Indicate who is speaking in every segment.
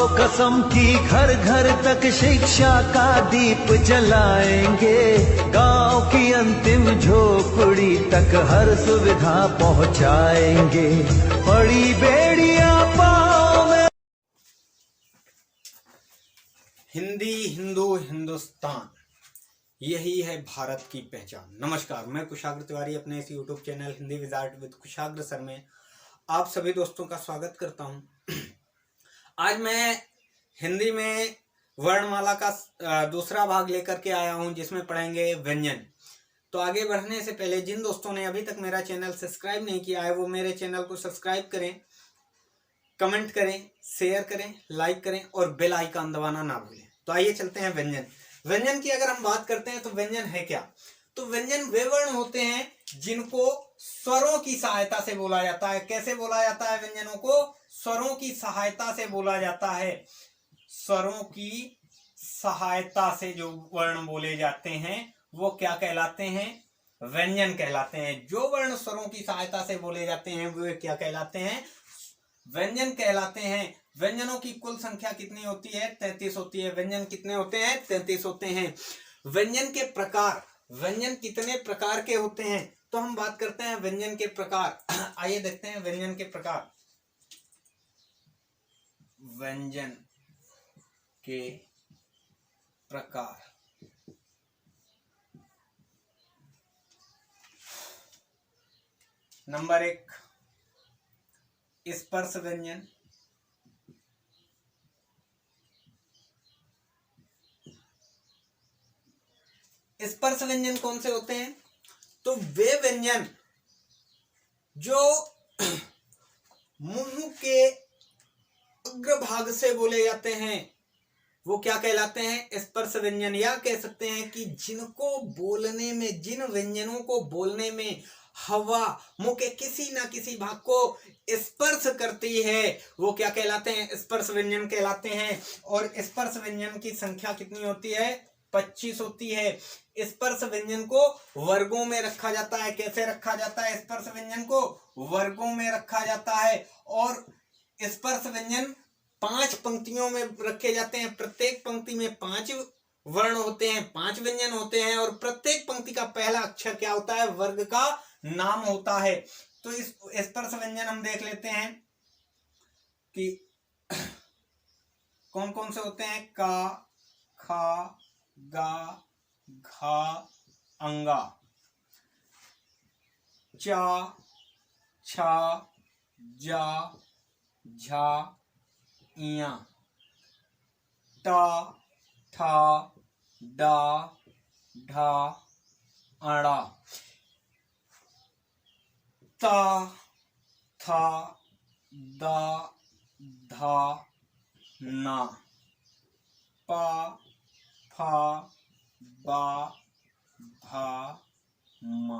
Speaker 1: कसम की घर घर तक शिक्षा का दीप जलाएंगे, गांव की अंतिम झोपड़ी तक हर सुविधा पहुंचाएंगे, बड़ी बेड़ियां पाँव में।
Speaker 2: हिंदी, हिंदू, हिंदुस्तान, यही है भारत की पहचान। नमस्कार, मैं कुशाग्र तिवारी अपने इस YouTube channel Hindi wizard with Kushagra sir में आप सभी दोस्तों का स्वागत करता हूं। आज मैं हिंदी में वर्णमाला का दूसरा भाग लेकर के आया हूं, जिसमें पढ़ेंगे व्यंजन। तो आगे बढ़ने से पहले जिन दोस्तों ने अभी तक मेरा चैनल सब्सक्राइब नहीं किया है वो मेरे चैनल को सब्सक्राइब करें, कमेंट करें, शेयर करें, लाइक करें और बेल आइकन दबाना ना भूलें। तो आइए चलते हैं व्यंजन। व्यंजन की अगर हम बात करते हैं तो व्यंजन है क्या? तो व्यंजन वे वर्ण होते हैं जिनको स्वरों की सहायता से बोला जाता है। कैसे बोला जाता है व्यंजनों को? स्वरों की सहायता से बोला जाता है। स्वरों की सहायता से जो वर्ण बोले जाते हैं वो क्या कहलाते हैं? व्यंजन कहलाते हैं। जो वर्ण स्वरों की सहायता से बोले जाते हैं वो क्या कहलाते हैं? व्यंजन कहलाते हैं। व्यंजनों की कुल संख्या कितनी होती है? 33 होती है। व्यंजन कितने होते हैं? 33 होते हैं। व्यंजन के प्रकार, व्यंजन कितने प्रकार के होते हैं? तो हम बात करते हैं व्यंजन के प्रकार। आइए देखते हैं व्यंजन के प्रकार। व्यंजन के प्रकार। नंबर 1, स्पर्श व्यंजन। स्पर्श व्यंजन कौन से होते हैं? तो वे व्यंजन जो मुंह के अग्रभाग से बोले जाते हैं वो क्या कहलाते हैं? स्पर्श व्यंजन। या कह सकते हैं कि जिनको बोलने में, जिन व्यंजनों को बोलने में हवा मुंह के किसी ना किसी भाग को स्पर्श करती है वो क्या कहलाते हैं? स्पर्श व्यंजन कहलाते हैं। और स्पर्श व्यंजन की संख्या कितनी होती है? 25 होती है। स्पर्श व्यंजन को वर्गों में रखा जाता है। कैसे रखा जाता है? स्पर्श व्यंजन को वर्गों में रखा जाता है। और स्पर्श व्यंजन 5 पंक्तियों में रखे जाते हैं। प्रत्येक पंक्ति में 5 वर्ण होते हैं, 5 व्यंजन होते हैं। और प्रत्येक पंक्ति का पहला अक्षर क्या होता है? वर्ग का नाम होता है। तो इस स्पर्श व्यंजन हम देख लेते हैं कि कौन कौन से होते हैं। का, खा, गा, घा, अंगा, चा, छा, जा, झा, इया, टा, ठा, डा, ढा, अड़ा, ता, था, दा, धा, ना, पा, फा, बा, भा, मा।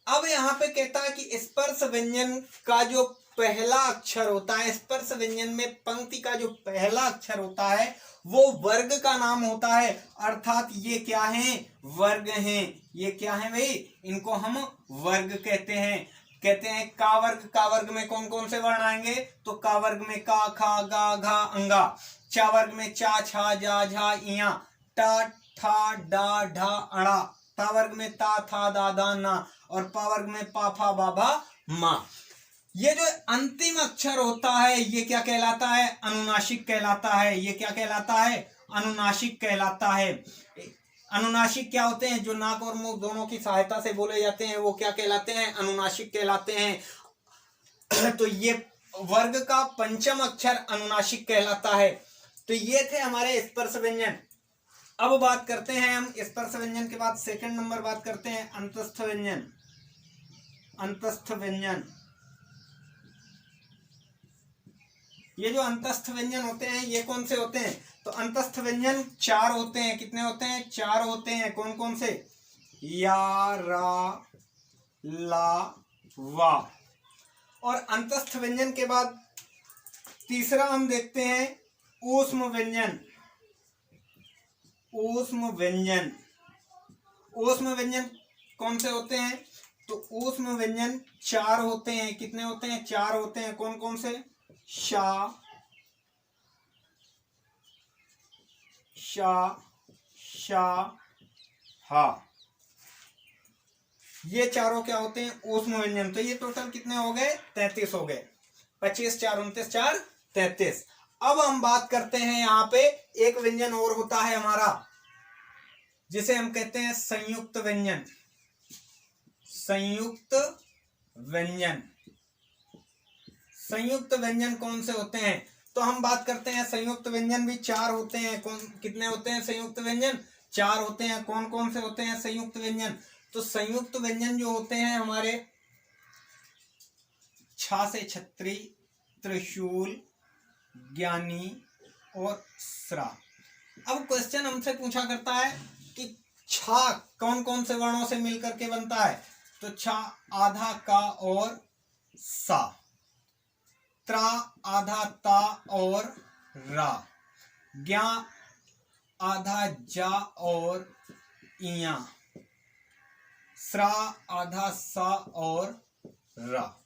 Speaker 2: अब यहां पे कहता है कि स्पर्श व्यंजन का जो पहला अक्षर होता है, स्पर्श व्यंजन में पंक्ति का जो पहला अक्षर होता है वो वर्ग का नाम होता है। अर्थात ये क्या है? वर्ग हैं। ये क्या है भाई? इनको हम वर्ग कहते हैं। कहते हैं का वर्ग। का वर्ग में कौन कौन से वर्ण आएंगे? तो का वर्ग में का, खा, गा, घा, अंगा। चा वर्ग में चा, छा, जा, झा, इया। टा, ठा, डा, ढा, अड़ा। ता वर्ग में ता, था, दा, दा, ना। और पा वर्ग में पा, फा, बा, भा, मा। ये जो अंतिम अक्षर होता है ये क्या कहलाता है? अनुनासिक कहलाता है। ये क्या कहलाता है? अनुनासिक कहलाता है। अनुनासिक क्या होते हैं? जो नाक और मुंह दोनों की सहायता से बोले जाते हैं वो क्या कहलाते हैं? अनुनासिक कहलाते हैं। तो ये वर्ग का पंचम अक्षर अनुनासिक कहलाता है। तो ये थे हमारे स्पर्श व्यंजन। अब बात करते हैं हम स्पर्श व्यंजन के बाद सेकंड नंबर बात करते हैं अंतस्थ व्यंजन। अंतस्थ व्यंजन, ये जो अंतस्थ व्यंजन होते हैं ये कौन से होते हैं? तो अंतस्थ व्यंजन 4 होते हैं। कितने होते हैं? 4 होते हैं। कौन कौन से? या, रा, ला, वा। और अंतस्थ व्यंजन के बाद तीसरा हम देखते हैं ऊष्म व्यंजन। ऊष्म व्यंजन, ऊष्म व्यंजन कौन से होते हैं? तो ऊष्म व्यंजन 4 होते हैं। कितने होते हैं? 4 होते हैं। कौन कौन से? शा, शा, शा, हा। ये चारों क्या होते हैं? ऊष्म व्यंजन। तो ये टोटल कितने हो गए? 33 हो गए। 25 4 29 4 33। अब हम बात करते हैं यहाँ पे एक व्यंजन और होता है हमारा, जिसे हम कहते हैं संयुक्त व्यंजन। संयुक्त व्यंजन। संयुक्त व्यंजन कौन से होते हैं? तो हम बात करते हैं संयुक्त व्यंजन भी 4 होते हैं। कौन कितने होते हैं संयुक्त व्यंजन? 4 होते हैं। कौन कौन से होते हैं संयुक्त व्यंजन? तो संयुक्त व्यंजन जो होते हैं हमारे, छा से छत्री, त्रिशूल, ज्ञानी और स्रा। अब क्वेश्चन हमसे पूछा करता है कि छा कौन कौन से वर्णों से मिलकर के बनता है? तो छा आधा का और सा, त्रा आधा ता और रा, ज्ञा आधा जा और इया, स्रा आधा सा और रा।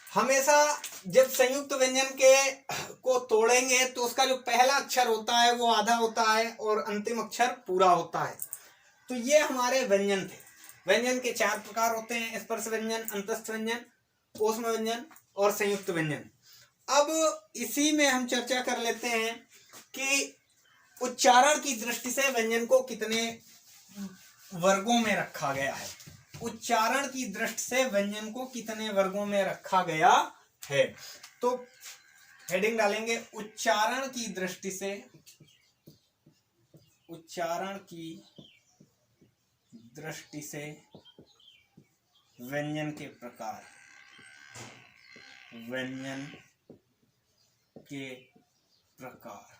Speaker 2: हमेशा जब संयुक्त व्यंजन के को तोड़ेंगे तो उसका जो पहला अक्षर होता है वो आधा होता है और अंतिम अक्षर पूरा होता है। तो ये हमारे व्यंजन थे। व्यंजन के 4 प्रकार होते हैं: स्पर्श व्यंजन, अंतस्थ व्यंजन, ऊष्म व्यंजन और संयुक्त व्यंजन। अब इसी में हम चर्चा कर लेते हैं कि उच्चारण की दृष्टि से व्यंजन को कितने वर्गों में रखा गया है। उच्चारण की दृष्टि से व्यंजन को कितने वर्गों में रखा गया है। तो हेडिंग डालेंगे उच्चारण की दृष्टि से, उच्चारण की दृष्टि से व्यंजन के प्रकार, व्यंजन के प्रकार।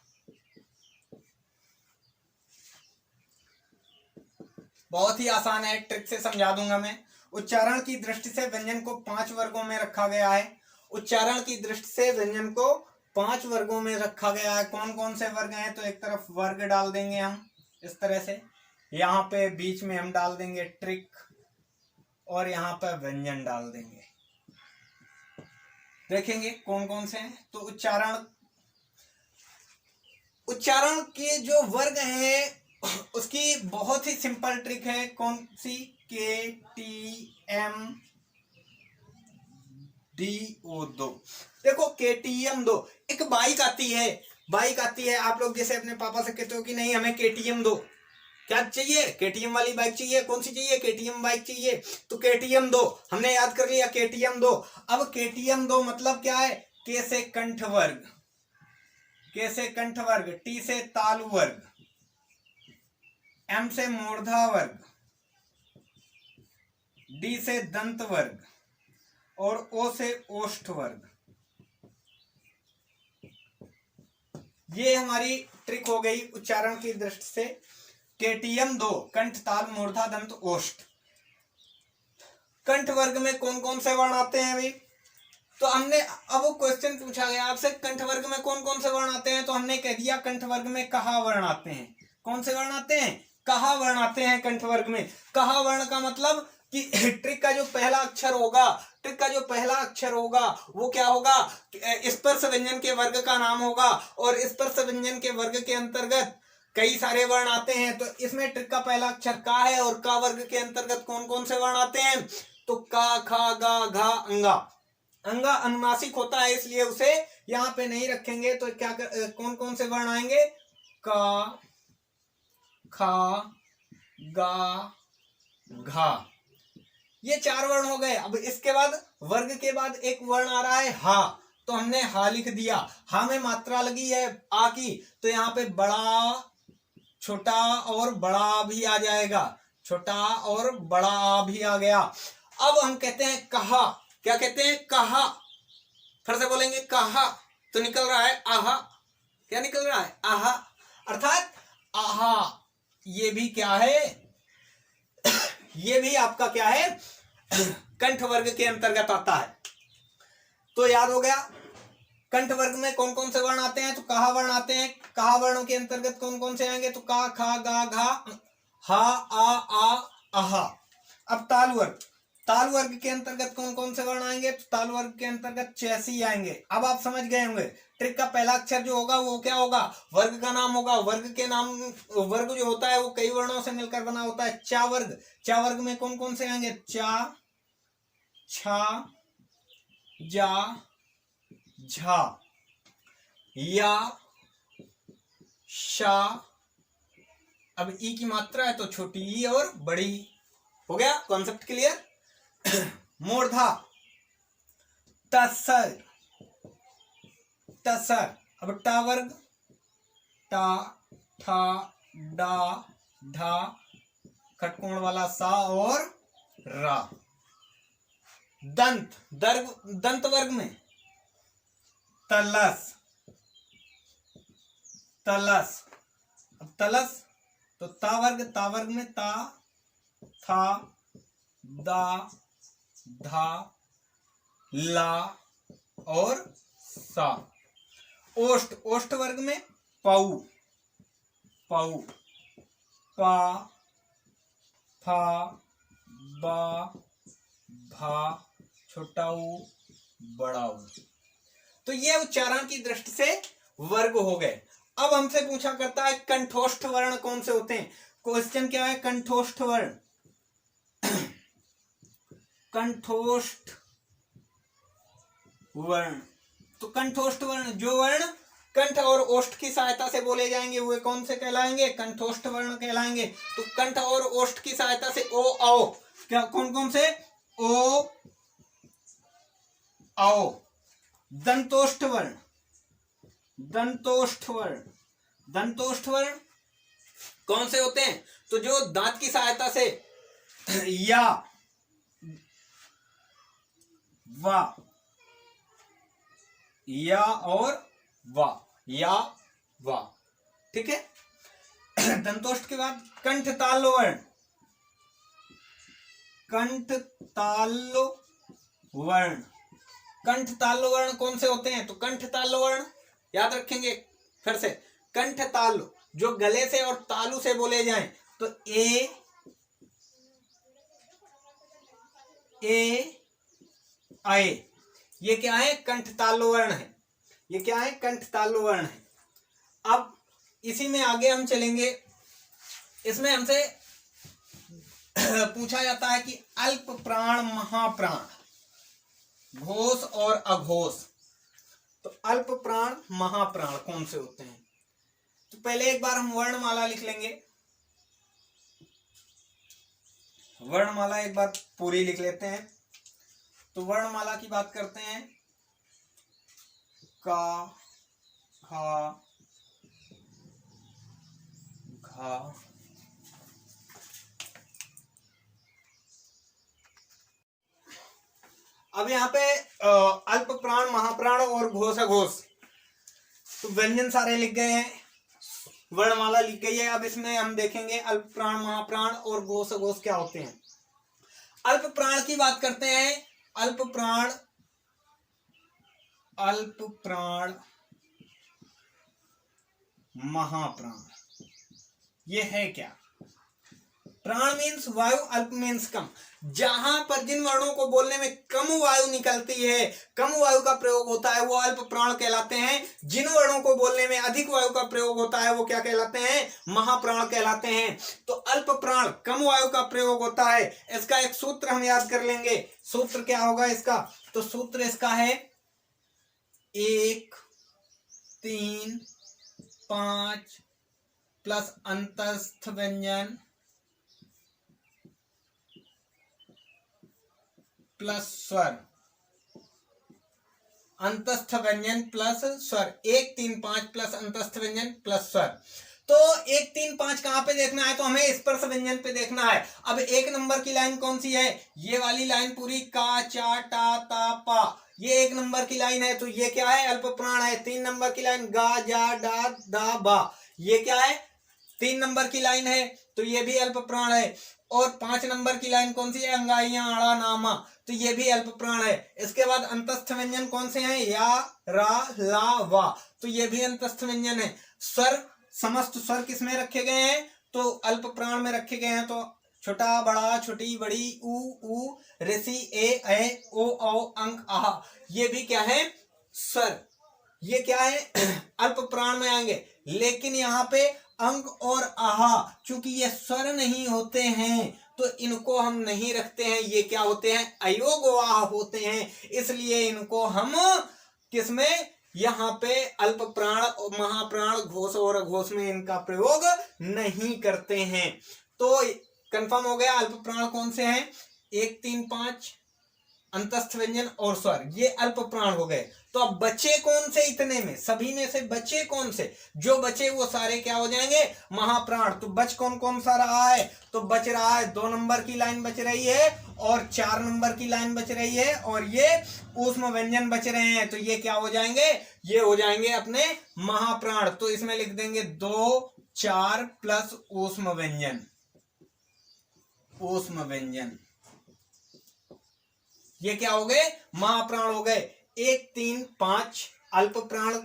Speaker 2: बहुत ही आसान है, ट्रिक से समझा दूंगा मैं। उच्चारण की दृष्टि से व्यंजन को 5 वर्गों में रखा गया है। उच्चारण की दृष्टि से व्यंजन को 5 वर्गों में रखा गया है। कौन कौन से वर्ग हैं? तो एक तरफ वर्ग डाल देंगे हम इस तरह से, यहाँ पे बीच में हम डाल देंगे ट्रिक और यहाँ पे व्यंजन डाल देंगे। देखेंगे कौन कौन से हैं। तो उच्चारण के जो वर्ग हैं उसकी बहुत ही सिंपल ट्रिक है। कौन सी? के टी एम डी ओ दो। देखो KTM 2, एक बाइक आती है, बाइक आती है। आप लोग जैसे अपने पापा से कहते हो कि नहीं हमें KTM 2, क्या चाहिए? KTM वाली बाइक चाहिए। कौन सी चाहिए? KTM बाइक चाहिए। तो KTM 2 हमने याद कर लिया, KTM 2। अब KTM 2 मतलब क्या है? के से कंठ वर्ग, के से कंठ वर्ग, टी से तालु वर्ग, एम से मूर्धा वर्ग, डी से दंत वर्ग और ओ से ओष्ठ वर्ग। ये हमारी ट्रिक हो गई उच्चारण की दृष्टि से। KTM 2 कंठ, ताल, मूर्धा, दंत, ओष्ठ। कंठ वर्ग में कौन कौन से वर्ण आते हैं भाई? तो हमने, अब वो क्वेश्चन पूछा गया आपसे कंठ वर्ग में कौन कौन से वर्ण आते हैं, तो हमने कह दिया कंठ वर्ग में कहा वर्ण आते हैं। कौन से वर्ण आते हैं? कहा वर्ण आते हैं कंठ वर्ग में। कहा वर्ण का मतलब कि ट्रिक का जो पहला अक्षर होगा, ट्रिक का जो पहला अक्षर होगा वो क्या होगा? स्पर्श व्यंजन के वर्ग का नाम होगा। और स्पर्श व्यंजन के वर्ग के अंतर्गत कई सारे वर्ण आते हैं। तो इसमें ट्रिक का पहला अक्षर का है और का वर्ग के अंतर्गत कौन कौन से वर्ण आते हैं? तो का, खा, गा, घा, अंगा। अंगा अनुनासिक होता है इसलिए उसे यहाँ पे नहीं रखेंगे। तो क्या कौन कौन से वर्ण आएंगे? का, खा, गा, घा। ये 4 वर्ण हो गए। अब इसके बाद वर्ग के बाद एक वर्ण आ रहा है हा, तो हमने हा लिख दिया। हा में मात्रा लगी है आ की, तो यहाँ पे बड़ा, छोटा और बड़ा भी आ जाएगा। छोटा और बड़ा भी आ गया। अब हम कहते हैं कहा। क्या कहते हैं? कहा। फिर से बोलेंगे कहा, तो निकल रहा है आहा। क्या निकल रहा है? आहा। अर्थात आहा ये भी क्या है? ये भी आपका क्या है? कंठ वर्ग के अंतर्गत आता है। तो याद हो गया कंठ वर्ग में कौन कौन से वर्ण आते हैं? तो कहा वर्ण आते हैं। कहा वर्णों के अंतर्गत कौन कौन से आएंगे? तो का, खा, गा, घा, हा, आ, आहा। अब ताल वर्ग। ताल वर्ग के अंतर्गत कौन कौन से वर्ण आएंगे? तो ताल वर्ग के अंतर्गत 86 आएंगे। अब आप समझ गए होंगे ट्रिक का पहला अक्षर जो होगा वो क्या होगा? वर्ग का नाम होगा। वर्ग के नाम, वर्ग जो होता है वो कई वर्णों से मिलकर बना होता है। चा वर्ग, चा वर्ग में कौन कौन से आएंगे? चा, छा, जा, झा, या, शा। अब ई की मात्रा है तो छोटी ई और बड़ी। हो गया कॉन्सेप्ट क्लियर? मूर्धा, तसर, तसर। अब टा वर्ग, टा, ठा, डा, ढा, खटकोण वाला सा और रा। दंत, दंत वर्ग में तलस, तलस। अब तलस तो ता वर्ग में ता, था, दा, धा, ला और सा। ओष्ठ, ओष्ठ वर्ग में पाऊ, पाऊ, पा, फा, बा, भा, छोटा ऊ, बड़ा ऊ। तो ये उच्चारण की दृष्टि से वर्ग हो गए। अब हमसे पूछा करता है कंठोष्ठ वर्ण कौन से होते हैं? क्वेश्चन क्या है? कंठोष्ठ वर्ण। कंठोष्ठ वर्ण, तो कंठोष्ठ वर्ण जो वर्ण कंठ और ओष्ठ की सहायता से बोले जाएंगे वे कौन से कहलाएंगे? कंठोष्ठ वर्ण कहलाएंगे। तो कंठ और ओष्ठ की सहायता से ओ, आओ, क्या कौन कौन से? ओ, आओ। दंतोष्ठ वर्ण, दंतोष्ठ वर्ण, दंतोष्ठ वर्ण कौन से होते हैं? तो जो दांत की सहायता से या, वा, या और वा, या, वा। ठीक है। दंतोष्ठ के बाद कंठ तालो वर्ण, कंठ तालो वर्ण, कंठ तालो वर्ण कौन से होते हैं? तो कंठ तालो वर्ण याद रखेंगे फिर से। कंठ तालु जो गले से और तालु से बोले जाएं तो ए, आए, ये क्या है? कंठ तालु वर्ण है। ये क्या है? कंठ तालु वर्ण है। अब इसी में आगे हम चलेंगे। इसमें हमसे पूछा जाता है कि अल्प प्राण, महाप्राण, घोष और अघोष। तो अल्प प्राण, महाप्राण कौन से होते हैं? तो पहले एक बार हम वर्णमाला लिख लेंगे। वर्णमाला एक बार पूरी लिख लेते हैं। तो वर्णमाला की बात करते हैं। का, खा, घा, अब यहाँ पे अल्प प्राण, महाप्राण और घोष अघोष तो व्यंजन सारे लिख गए हैं, वर्णमाला लिख गई है। अब इसमें हम देखेंगे अल्प प्राण, महाप्राण और घोष अघोष क्या होते हैं। अल्प प्राण की बात करते हैं। अल्प प्राण, अल्प प्राण, महाप्राण, ये है क्या? प्राण मीन्स वायु, अल्प मीन्स कम। जहां पर जिन वर्णों को बोलने में कम वायु निकलती है, कम वायु का प्रयोग होता है, वो अल्प प्राण कहलाते हैं। जिन वर्णों को बोलने में अधिक वायु का प्रयोग होता है वो क्या कहलाते हैं? महाप्राण कहलाते हैं। तो अल्प प्राण, कम वायु का प्रयोग होता है। इसका एक सूत्र हम याद कर लेंगे। सूत्र क्या होगा इसका? तो सूत्र इसका है 1, 3, 5 प्लस अंतस्थ व्यंजन प्लस स्वर, अंतस्थ व्यंजन प्लस स्वर। 1, 3, 5 प्लस अंतस्थ व्यंजन प्लस स्वर। तो 1, 3, 5 कहां पे देखना है? तो हमें स्पर्श व्यंजन पे देखना है। अब 1 नंबर की लाइन कौन सी है? ये वाली लाइन पूरी, का, चा, टा, ता, पा, ये 1 नंबर की लाइन है। तो ये क्या है? अल्प प्राण है। 3 नंबर की लाइन गा, जा, डा, दा, बा, ये क्या है? 3 नंबर की लाइन है, तो ये भी अल्प प्राण है। और 5 नंबर की लाइन कौन सी है? अंगाइयां, आड़ा, नामा, तो ये भी अल्प प्राण है। इसके बाद अंतस्थ व्यंजन कौन से हैं? या, रा, ला, वा, तो ये भी अंतस्थ व्यंजन है। स्वर, समस्त स्वर किस में रखे गए हैं? तो अल्प प्राण में रखे गए हैं। तो छोटा बड़ा छोटी बड़ी, ऊ ऋषि, ए ओ औ अंक आहा, ये भी क्या है स्वर, ये क्या है अल्प प्राण में आएंगे। लेकिन यहाँ पे अंक और आहा चूंकि ये स्वर नहीं होते हैं तो इनको हम नहीं रखते हैं, ये क्या होते हैं अयोगवाह होते हैं, इसलिए इनको हम किसमें यहाँ पे अल्प प्राण, महाप्राण, घोष और अघोष में इनका प्रयोग नहीं करते हैं। तो कंफर्म हो गया अल्प प्राण कौन से हैं, 1, 3, 5 अंतस्थ व्यंजन और स्वर, ये अल्प प्राण हो गए। तो अब बचे कौन से, इतने में सभी में से बचे कौन से, जो बचे वो सारे क्या हो जाएंगे महाप्राण। तो बच कौन कौन सा रहा है, तो बच रहा है 2 नंबर की लाइन बच रही है और 4 नंबर की लाइन बच रही है और ये ऊष्म व्यंजन बच रहे हैं। तो ये क्या हो जाएंगे, ये हो जाएंगे अपने महाप्राण। तो इसमें लिख देंगे 2, 4 प्लस ऊष्म व्यंजन, ऊष्म व्यंजन, ये क्या हो गए महाप्राण हो गए। 1, 3, 5 अल्प प्राण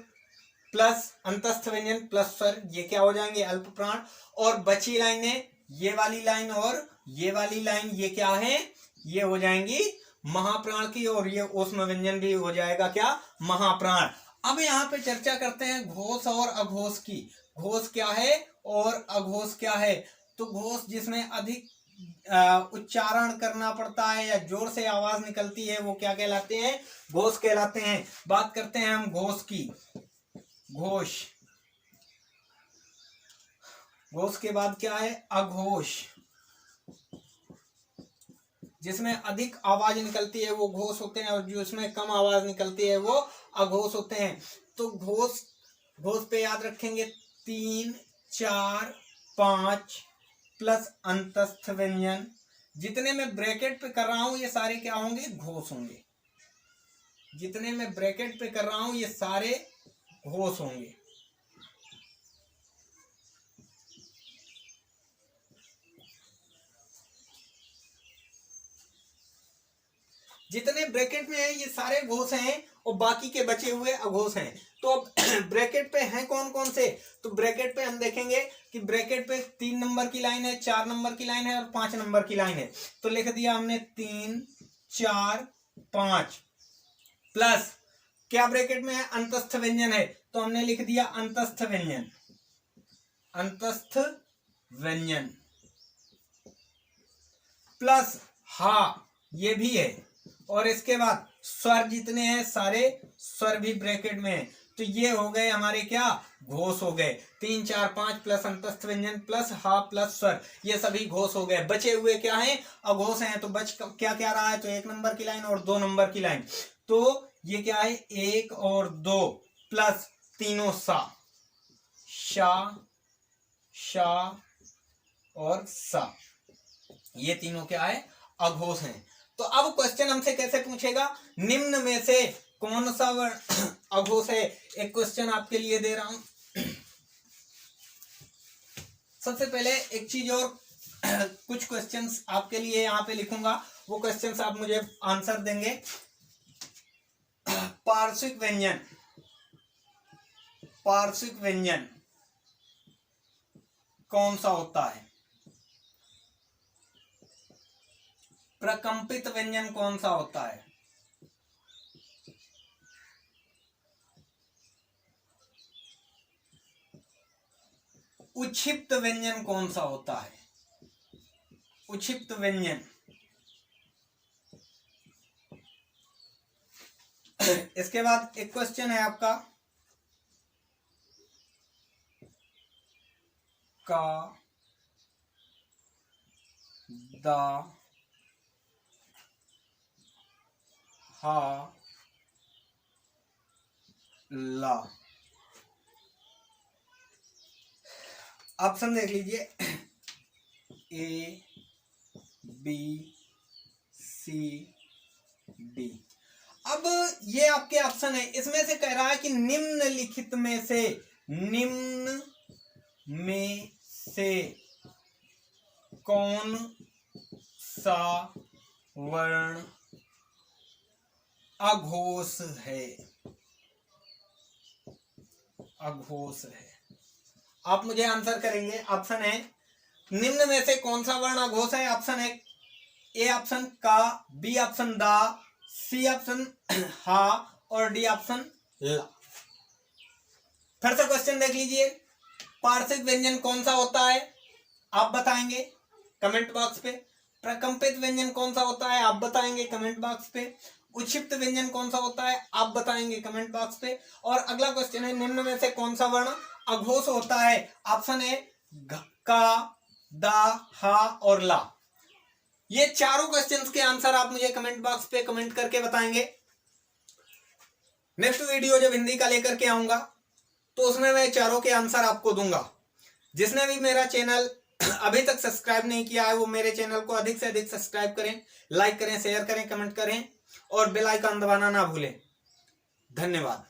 Speaker 2: प्लस अंतस्थ व्यंजन प्लस स्वर, ये क्या हो जाएंगे अल्प प्राण। और बची लाइनें ये वाली लाइन और ये वाली लाइन, ये क्या है, ये हो जाएंगी महाप्राण की, और ये ऊष्म व्यंजन भी हो जाएगा क्या महाप्राण। अब यहाँ पे चर्चा करते हैं घोष और अघोष की। घोष क्या है और अघोष क्या है। तो घोष जिसमें अधिक उच्चारण करना पड़ता है या जोर से आवाज निकलती है वो क्या कहलाते हैं, घोष कहलाते हैं। बात करते हैं हम घोष की। घोष, घोष के बाद क्या है अघोष, जिसमें अधिक आवाज निकलती है वो घोष होते हैं और जो इसमें कम आवाज निकलती है वो अघोष होते हैं। तो घोष, घोष पे याद रखेंगे 3, 4, 5 प्लस अंतस्थ व्यंजन, जितने मैं ब्रैकेट पे कर रहा हूं ये सारे क्या होंगे घोष होंगे, जितने मैं ब्रैकेट पे कर रहा हूं ये सारे घोष होंगे। जितने ब्रैकेट में है ये सारे घोष हैं और बाकी के बचे हुए अघोष हैं। तो अब ब्रैकेट पे हैं कौन कौन से, तो ब्रैकेट पे हम देखेंगे कि ब्रैकेट पे 3 नंबर की लाइन है, 4 नंबर की लाइन है और 5 नंबर की लाइन है। तो लिख दिया हमने 3, 4, 5 प्लस क्या ब्रैकेट में है अंतस्थ व्यंजन है तो हमने लिख दिया अंतस्थ व्यंजन, अंतस्थ व्यंजन प्लस हा, ये भी है। और इसके बाद स्वर जितने हैं सारे स्वर भी ब्रैकेट में है। तो ये हो गए हमारे क्या घोष हो गए, 3, 4, 5 प्लस अंतस्थ व्यंजन प्लस हा प्लस स्वर, ये सभी घोष हो गए। बचे हुए क्या हैं अघोष हैं। तो बच क्या क्या रहा है, तो 1 नंबर की लाइन और 2 नंबर की लाइन। तो ये क्या है 1 और 2 प्लस तीनों सा, शा, शा और सा, ये तीनों क्या है अघोष हैं। तो अब क्वेश्चन हमसे कैसे पूछेगा, निम्न में से कौन सा वर्ण अघोष है। एक क्वेश्चन आपके लिए दे रहा हूं। सबसे पहले एक चीज और कुछ क्वेश्चंस आपके लिए यहां पे लिखूंगा, वो क्वेश्चंस आप मुझे आंसर देंगे। पार्श्विक व्यंजन, पार्श्विक व्यंजन कौन सा होता है, प्रकंपित व्यंजन कौन सा होता है, उक्षिप्त व्यंजन कौन सा होता है, उक्षिप्त व्यंजन। इसके बाद एक क्वेश्चन है आपका, का, दा, हा, ला। ऑप्शन देख लीजिए, ए, बी, सी, डी। अब ये आपके ऑप्शन है, इसमें से कह रहा है कि निम्नलिखित में से, निम्न में से कौन सा वर्ण अघोष है, अघोष है। आप मुझे आंसर करेंगे। ऑप्शन है निम्न में से कौन सा वर्ण अघोष है? ऑप्शन ए ऑप्शन का, बी ऑप्शन दा, सी ऑप्शन हा और डी ऑप्शन ला। फिर से क्वेश्चन देख लीजिए। पार्श्विक व्यंजन कौन सा होता है? आप बताएंगे कमेंट बॉक्स पे। प्रकंपित व्यंजन कौन सा होता है? आप बताएंगे कमेंट बॉक्स पे। उक्षिप्त व्यंजन कौन सा होता है? आप बताएंगे कमेंट बॉक्स पे। और अगला क्वेश्चन है, निम्न में से कौन सा वर्ण अघोष होता है? ऑप्शन ए का, दा, हा और ला। ये चारों क्वेश्चंस के आंसर आप मुझे कमेंट बॉक्स पे कमेंट करके बताएंगे। नेक्स्ट वीडियो जब हिंदी का लेकर के आऊंगा तो उसमें मैं चारों के आंसर आपको दूंगा। जिसने भी मेरा चैनल अभी तक सब्सक्राइब नहीं किया है वो मेरे चैनल को अधिक से अधिक सब्सक्राइब करें, लाइक करें, शेयर करें, कमेंट करें और बेल आइकन दबाना ना भूलें। धन्यवाद।